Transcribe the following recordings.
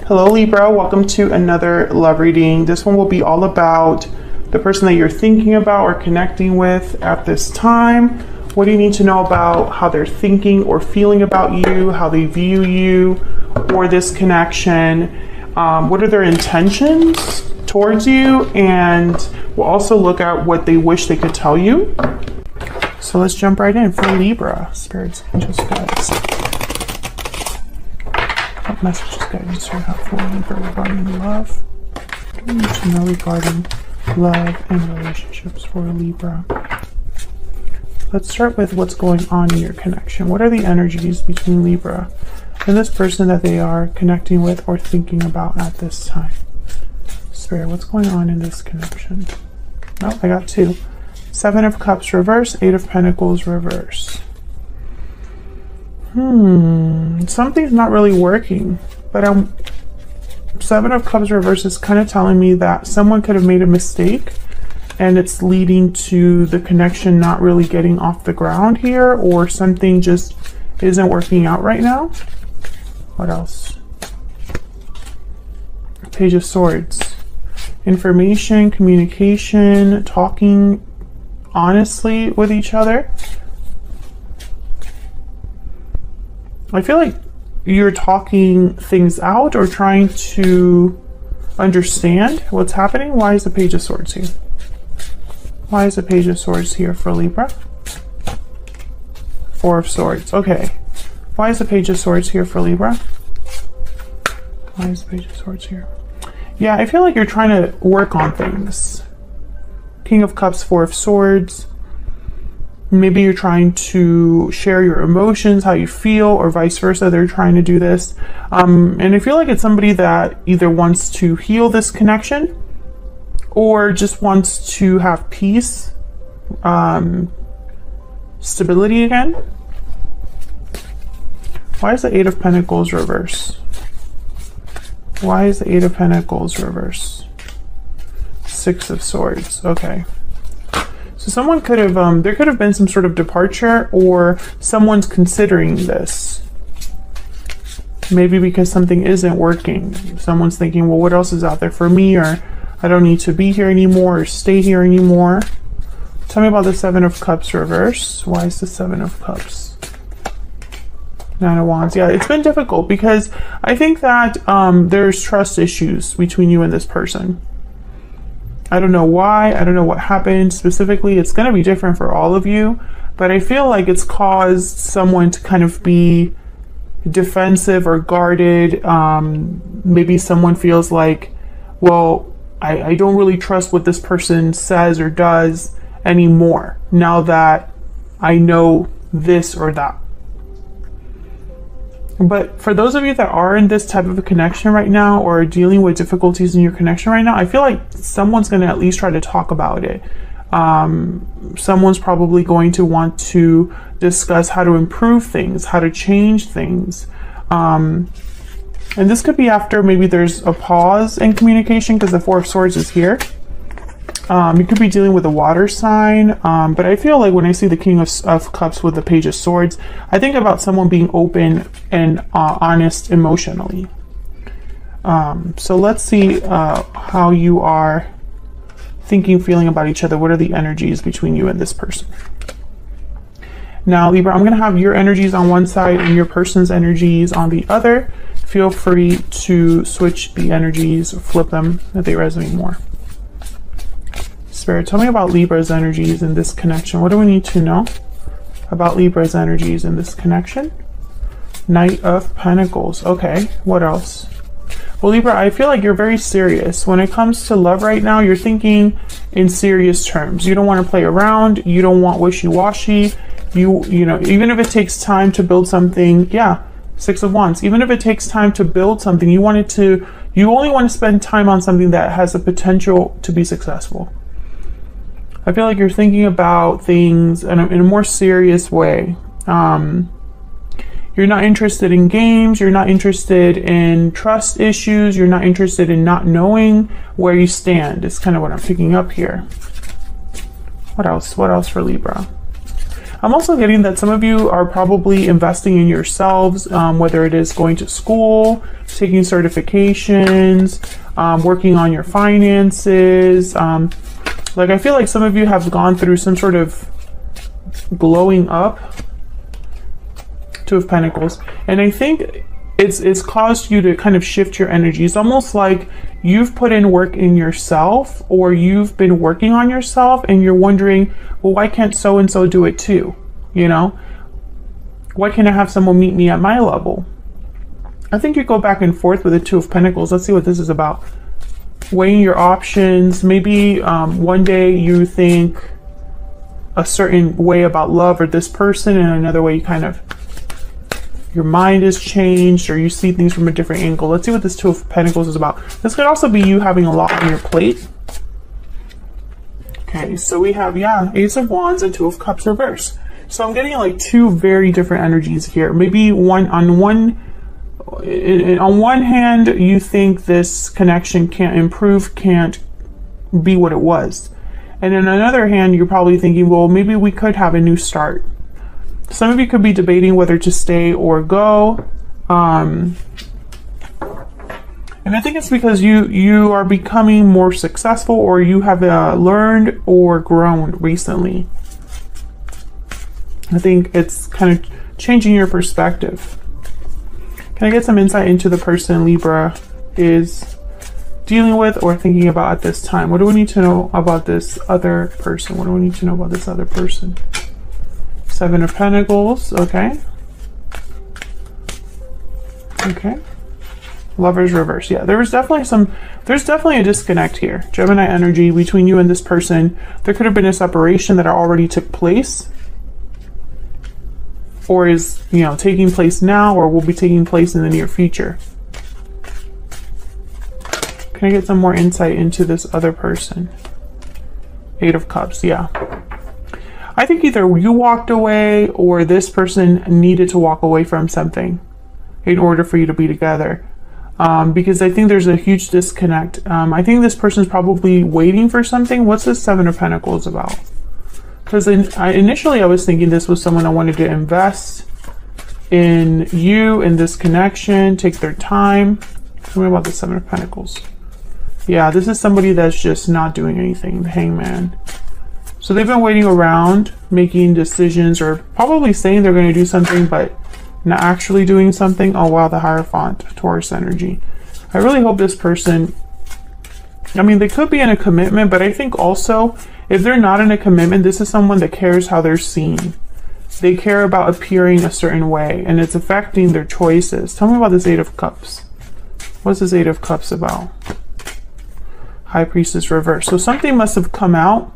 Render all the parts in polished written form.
Hello Libra, welcome to another love reading. This one will be all about the person that you're thinking about or connecting with at this time. What do you need to know about how they're thinking or feeling about you, how they view you or this connection? What are their intentions towards you? And we'll also look at what they wish they could tell you. So let's jump right in for Libra. Spirits, angels, guides. What messages, guidance do you have for Libra regarding love? What do you need to know regarding love and relationships for Libra? Let's start with what's going on in your connection. What are the energies between Libra and this person that they are connecting with or thinking about at this time? Spirit, what's going on in this connection? Oh, I got two. 7 of Cups reverse, 8 of Pentacles reverse. Something's not really working, but 7 of Cups reverse is kind of telling me that someone could have made a mistake and it's leading to the connection not really getting off the ground here, or something just isn't working out right now. What else? Page of Swords. Information, communication, talking honestly with each other. I feel like you're talking things out or trying to understand what's happening. Why is the Page of Swords here? Why is the Page of Swords here for Libra? 4 of Swords. Okay. Why is the Page of Swords here for Libra? Why is the Page of Swords here? Yeah, I feel like you're trying to work on things. King of Cups, 4 of Swords. Maybe you're trying to share your emotions, how you feel, or vice versa. They're trying to do this. And I feel like it's somebody that either wants to heal this connection or just wants to have peace, stability again. Why is the 8 of Pentacles reverse? Why is the 8 of Pentacles reverse? 6 of Swords. Okay. So someone could have, there could have been some sort of departure, or someone's considering this. Maybe because something isn't working. Someone's thinking, well, what else is out there for me? Or I don't need to be here anymore or stay here anymore. Tell me about the 7 of Cups reverse. Why is the 7 of Cups? 9 of Wands. Yeah, it's been difficult because I think that there's trust issues between you and this person. I don't know why. I don't know what happened specifically. It's going to be different for all of you, but I feel like it's caused someone to kind of be defensive or guarded. Maybe someone feels like, well, I don't really trust what this person says or does anymore now that I know this or that. But for those of you that are in this type of a connection right now or are dealing with difficulties in your connection right now, I feel like someone's going to at least try to talk about it. Someone's probably going to want to discuss how to improve things, how to change things. And this could be after maybe there's a pause in communication because the 4 of Swords is here. You could be dealing with a water sign, but I feel like when I see the King of Cups with the Page of Swords, I think about someone being open and honest emotionally. So let's see how you are thinking, feeling about each other. What are the energies between you and this person? Now, Libra, I'm going to have your energies on one side and your person's energies on the other. Feel free to switch the energies or flip them if they resonate more. Spirit, tell me about Libra's energies in this connection. What do we need to know about Libra's energies in this connection? Knight of Pentacles. Okay, what else? Well, Libra, I feel like you're very serious. When it comes to love right now, you're thinking in serious terms. You don't want to play around. You don't want wishy-washy. You know, even if it takes time to build something, yeah, 6 of Wands. Even if it takes time to build something, you only want to spend time on something that has the potential to be successful. I feel like you're thinking about things in a more serious way. You're not interested in games. You're not interested in trust issues. You're not interested in not knowing where you stand. It's kind of what I'm picking up here. What else? What else for Libra? I'm also getting that some of you are probably investing in yourselves, whether it is going to school, taking certifications, working on your finances. Like I feel like some of you have gone through some sort of glowing up. Two of Pentacles. And I think it's caused you to kind of shift your energy. It's almost like you've put in work in yourself, or you've been working on yourself and you're wondering, well, why can't so-and-so do it too? You know, why can't I have someone meet me at my level? I think you go back and forth with the Two of Pentacles. Let's see what this is about. Weighing your options. Maybe one day you think a certain way about love or this person, and another way you kind of, your mind is changed, or you see things from a different angle. Let's see what this Two of Pentacles is about. This could also be you having a lot on your plate. Okay, so we have, yeah, Ace of Wands and Two of Cups reverse. So I'm getting like two very different energies here. Maybe on one hand, you think this connection can't improve, can't be what it was. And on another hand, you're probably thinking, well, maybe we could have a new start. Some of you could be debating whether to stay or go. And I think it's because you are becoming more successful, or you have learned or grown recently. I think it's kind of changing your perspective. Can I get some insight into the person Libra is dealing with or thinking about at this time? What do we need to know about this other person? What do we need to know about this other person? Seven of Pentacles, okay. Okay. Lovers reverse. Yeah, there's definitely a disconnect here. Gemini energy between you and this person. There could have been a separation that already took place, or is, you know, taking place now, or will be taking place in the near future. Can I get some more insight into this other person? Eight of Cups, yeah. I think either you walked away, or this person needed to walk away from something in order for you to be together. Because I think there's a huge disconnect. I think this person's probably waiting for something. What's this Seven of Pentacles about? Because initially I was thinking this was someone that wanted to invest in you, in this connection, take their time. Tell me about the Seven of Pentacles. Yeah, this is somebody that's just not doing anything, the Hangman. So they've been waiting around, making decisions, or probably saying they're going to do something, but not actually doing something. Oh wow, the Hierophant, Taurus energy. I really hope this person, I mean, they could be in a commitment, but I think also, if they're not in a commitment, this is someone that cares how they're seen. They care about appearing a certain way, and it's affecting their choices. Tell me about this Eight of Cups. What's this Eight of Cups about? High Priestess reverse. So something must have come out,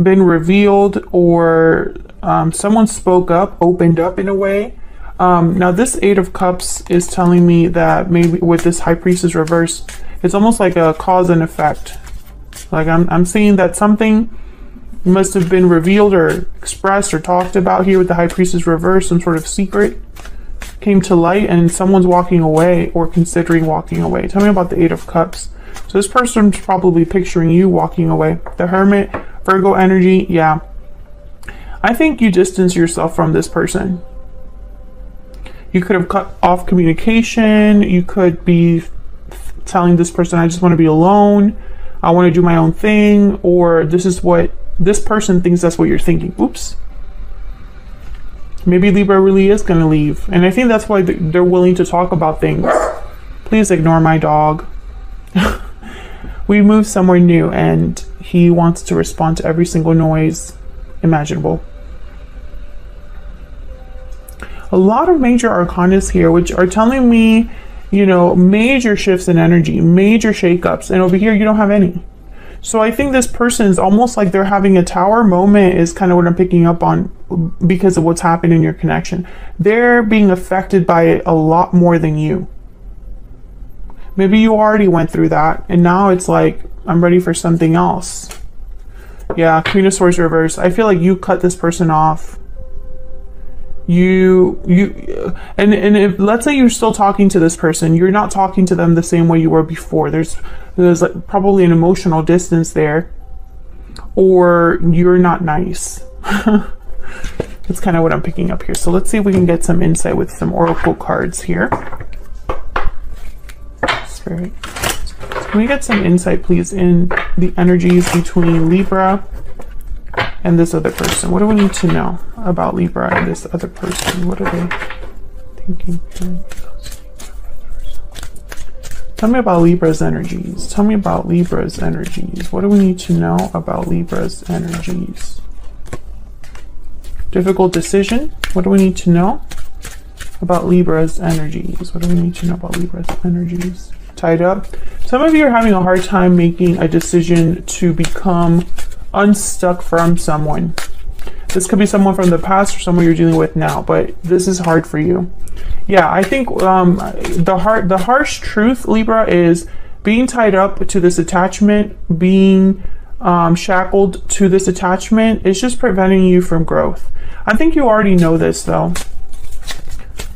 been revealed, or someone spoke up, opened up in a way. Now this Eight of Cups is telling me that maybe with this High Priestess reverse, it's almost like a cause and effect. Like I'm seeing that something must have been revealed or expressed or talked about here with the High Priestess reverse. Some sort of secret came to light, and someone's walking away or considering walking away. Tell me about the Eight of Cups. So this person's probably picturing you walking away. The Hermit, Virgo energy, yeah. I think you distance yourself from this person. You could have cut off communication. You could be telling this person, I just want to be alone. I want to do my own thing. Or this is what this person thinks that's what you're thinking. Oops. Maybe Libra really is going to leave. And I think that's why they're willing to talk about things. Please ignore my dog. We moved somewhere new and he wants to respond to every single noise imaginable. A lot of major arcanas here, which are telling me, you know, major shifts in energy, major shakeups, and over here you don't have any. So I think this person is almost like they're having a tower moment, is kind of what I'm picking up on, because of what's happened in your connection. They're being affected by it a lot more than you. Maybe you already went through that, and now it's like, I'm ready for something else. Yeah, Queen of Swords reverse. I feel like you cut this person off. And if, let's say you're still talking to this person, you're not talking to them the same way you were before. There's like probably an emotional distance there, or you're not nice. That's kind of what I'm picking up here. So let's see if we can get some insight with some oracle cards here. Spirit, can we get some insight, please, in the energies between Libra and this other person? What do we need to know about Libra and this other person? What are they thinking? Tell me about Libra's energies. Tell me about Libra's energies. What do we need to know about Libra's energies? Difficult decision. What do we need to know about Libra's energies? What do we need to know about Libra's energies? Tied up. Some of you are having a hard time making a decision to become unstuck from someone. This could be someone from the past or someone you're dealing with now, but this is hard for you. Yeah, I think the harsh truth, Libra, is being tied up to this attachment, being shackled to this attachment is just preventing you from growth. I think you already know this, though.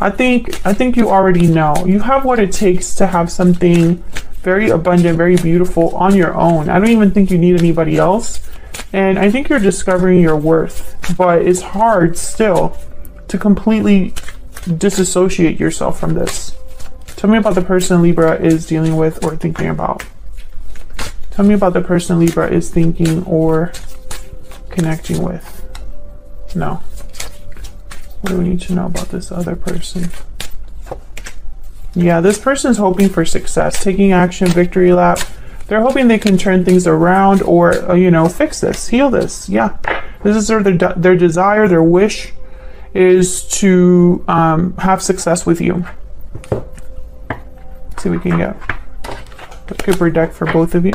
I think you already know. You have what it takes to have something very abundant, very beautiful on your own. I don't even think you need anybody else. And I think you're discovering your worth, but it's hard still to completely disassociate yourself from this. Tell me about the person Libra is dealing with or thinking about. Tell me about the person Libra is thinking or connecting with. No. What do we need to know about this other person? Yeah, this person's hoping for success, taking action, victory lap. They're hoping they can turn things around or, you know, fix this, heal this. Yeah, this is their desire, their wish is to have success with you. Let's see what we can get. The paper deck for both of you.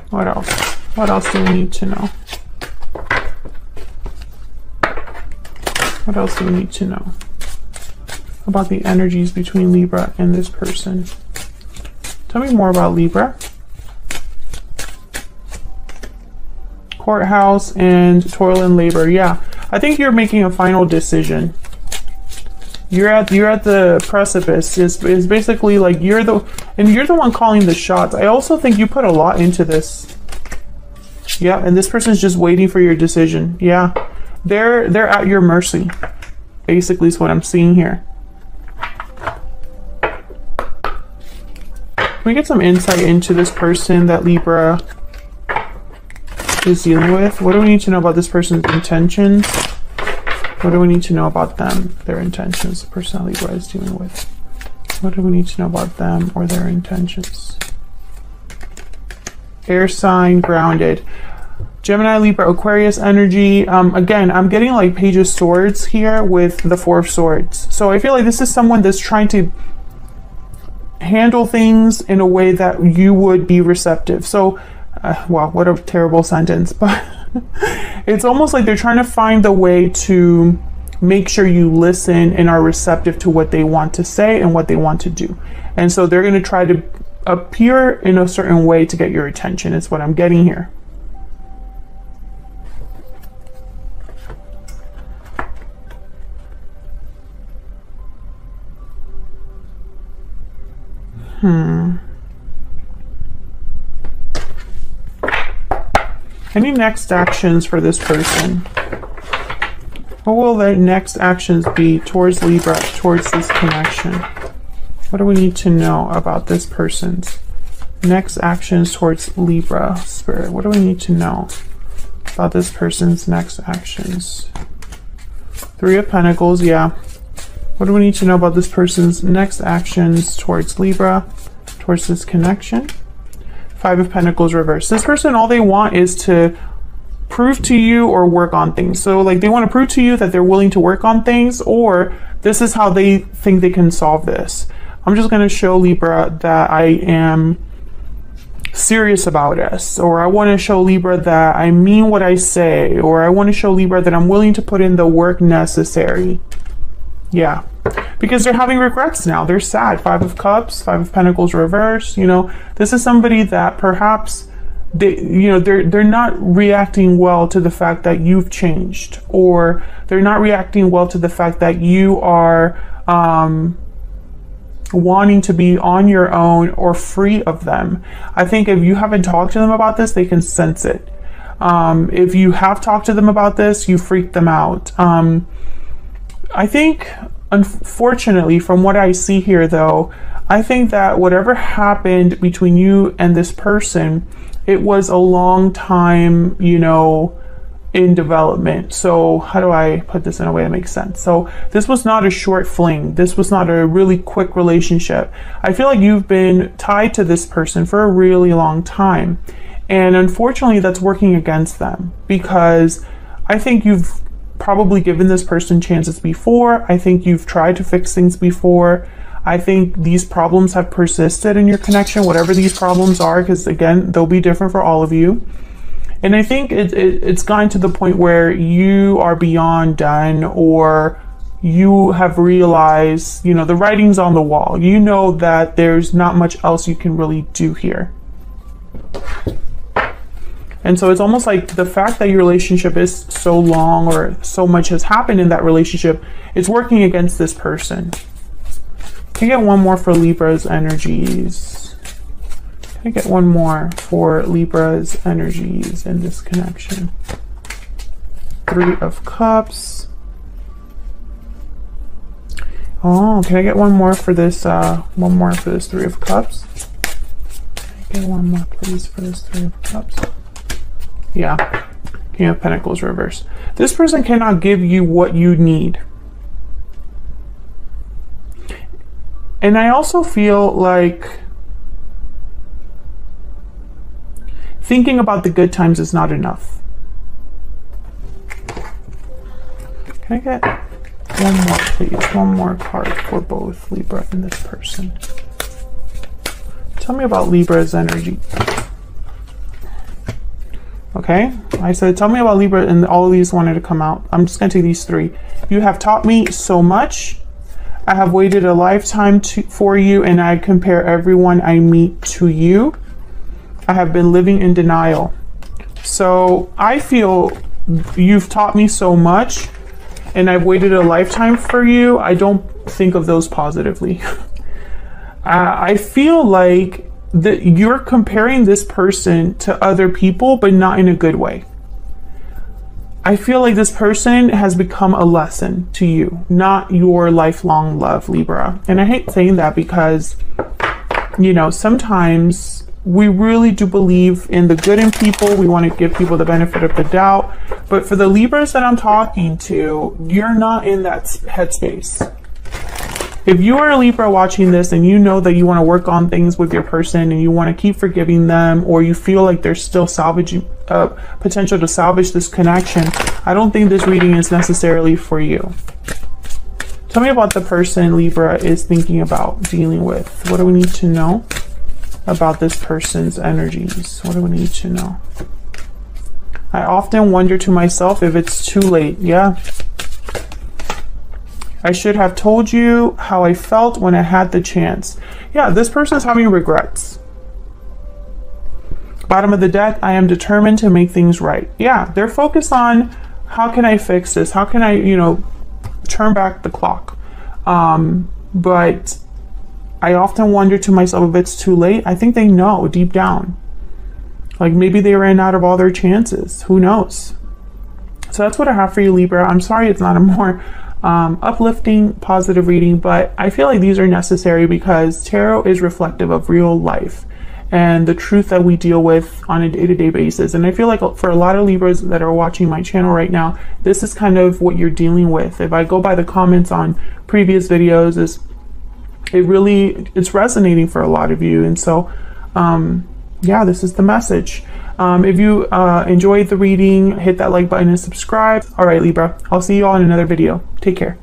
What else? What else do we need to know? What else do we need to know about the energies between Libra and this person? Tell me more about Libra. Courthouse and toil and labor. Yeah, I think you're making a final decision. You're at the precipice. It's basically like you're the one calling the shots. I also think you put a lot into this. Yeah, and this person's just waiting for your decision. Yeah, they're at your mercy. Basically, is what I'm seeing here. Can we get some insight into this person that Libra is dealing with? What do we need to know about this person's intentions? What do we need to know about them, their intentions, the person that Libra is dealing with? What do we need to know about them or their intentions? Air sign, grounded. Gemini, Libra, Aquarius energy. Again, I'm getting like Page of Swords here with the Four of Swords. So I feel like this is someone that's trying to handle things in a way that you would be receptive. So, wow, what a terrible sentence, but it's almost like they're trying to find the way to make sure you listen and are receptive to what they want to say and what they want to do. And so they're going to try to appear in a certain way to get your attention, is what I'm getting here. Any next actions for this person? What will their next actions be towards Libra, towards this connection? What do we need to know about this person's next actions towards Libra, Spirit? What do we need to know about this person's next actions? Three of Pentacles, yeah. What do we need to know about this person's next actions towards Libra, towards this connection? Five of Pentacles reverse. This person, all they want is to prove to you or work on things. So like they want to prove to you that they're willing to work on things, or this is how they think they can solve this. I'm just going to show Libra that I am serious about this, or I want to show Libra that I mean what I say, or I want to show Libra that I'm willing to put in the work necessary. Yeah, because they're having regrets now. They're sad. Five of Cups, Five of Pentacles reverse. You know, this is somebody that perhaps they're not reacting well to the fact that you've changed, or they're not reacting well to the fact that you are wanting to be on your own or free of them. I think if you haven't talked to them about this, they can sense it. If you have talked to them about this, you freaked them out. I think, unfortunately, from what I see here, though, I think that whatever happened between you and this person, it was a long time, you know, in development. So how do I put this in a way that makes sense? So this was not a short fling. This was not a really quick relationship. I feel like you've been tied to this person for a really long time. And unfortunately, that's working against them, because I think you've probably given this person chances before. I think you've tried to fix things before. I think these problems have persisted in your connection, whatever these problems are, because again, they'll be different for all of you. And I think it's gotten to the point where you are beyond done, or you have realized, you know, the writing's on the wall. You know that there's not much else you can really do here. And so it's almost like the fact that your relationship is so long, or so much has happened in that relationship, it's working against this person. Can I get one more for Libra's energies? Can I get one more for Libra's energies in this connection? 3 of Cups. Oh, can I get one more for this? One more for this 3 of Cups. Can I get one more, please, for this 3 of Cups? Yeah, King of Pentacles reverse. This person cannot give you what you need. And I also feel like thinking about the good times is not enough. Can I get one more, please? One more card for both Libra and this person. Tell me about Libra's energy. Okay, I said, tell me about Libra, and all of these wanted to come out. I'm just going to take these 3. You have taught me so much. I have waited a lifetime for you, and I compare everyone I meet to you. I have been living in denial. So I feel you've taught me so much, and I've waited a lifetime for you. I don't think of those positively. I feel like that you're comparing this person to other people, but not in a good way. I feel like this person has become a lesson to you, not your lifelong love, Libra. And I hate saying that because, you know, sometimes we really do believe in the good in people. We want to give people the benefit of the doubt. But for the Libras that I'm talking to, you're not in that headspace. If you are a Libra watching this and you know that you want to work on things with your person and you want to keep forgiving them, or you feel like there's still potential to salvage this connection, I don't think this reading is necessarily for you. Tell me about the person Libra is thinking about dealing with. What do we need to know about this person's energies? What do we need to know? I often wonder to myself if it's too late. Yeah. I should have told you how I felt when I had the chance. Yeah, this person is having regrets. Bottom of the deck, I am determined to make things right. Yeah, they're focused on how can I fix this? How can I, you know, turn back the clock? But I often wonder to myself if it's too late. I think they know deep down. Like maybe they ran out of all their chances. Who knows? So that's what I have for you, Libra. I'm sorry it's not a more uplifting, positive reading, but I feel like these are necessary because tarot is reflective of real life and the truth that we deal with on a day-to-day basis. And I feel like for a lot of Libras that are watching my channel right now, this is kind of what you're dealing with. If I go by the comments on previous videos, it's resonating for a lot of you. And so yeah, this is the message. If you enjoyed the reading, hit that like button and subscribe. All right, Libra, I'll see you all in another video. Take care.